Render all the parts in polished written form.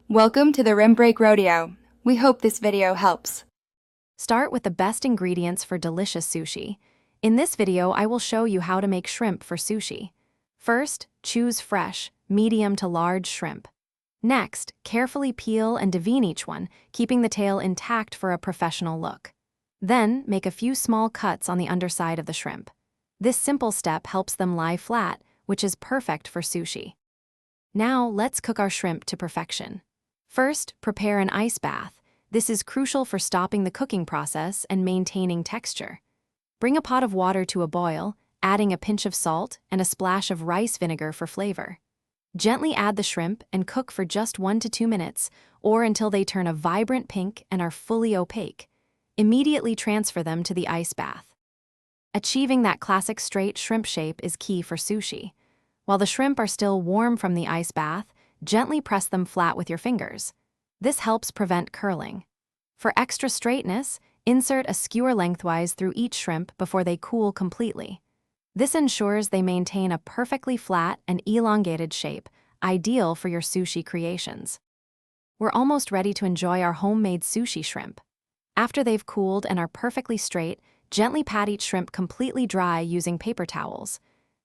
Welcome to the Rim Break Rodeo. We hope this video helps. Start with the best ingredients for delicious sushi. In this video, I will show you how to make shrimp for sushi. First, choose fresh, medium to large shrimp. Next, carefully peel and deveined each one, keeping the tail intact for a professional look. Then, make a few small cuts on the underside of the shrimp. This simple step helps them lie flat, which is perfect for sushi. Now, let's cook our shrimp to perfection. First, prepare an ice bath. This is crucial for stopping the cooking process and maintaining texture. Bring a pot of water to a boil, adding a pinch of salt and a splash of rice vinegar for flavor. Gently add the shrimp and cook for just 1 to 2 minutes, or until they turn a vibrant pink and are fully opaque. Immediately transfer them to the ice bath. Achieving that classic straight shrimp shape is key for sushi. While the shrimp are still warm from the ice bath, gently press them flat with your fingers. This helps prevent curling. For extra straightness, insert a skewer lengthwise through each shrimp before they cool completely. This ensures they maintain a perfectly flat and elongated shape, ideal for your sushi creations. We're almost ready to enjoy our homemade sushi shrimp. After they've cooled and are perfectly straight, gently pat each shrimp completely dry using paper towels.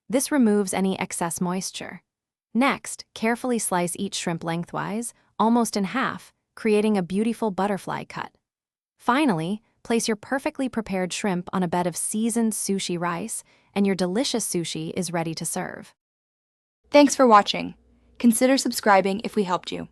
This removes any excess moisture. Next, carefully slice each shrimp lengthwise, almost in half, creating a beautiful butterfly cut. Finally, place your perfectly prepared shrimp on a bed of seasoned sushi rice, and your delicious sushi is ready to serve. Thanks for watching. Consider subscribing if we helped you.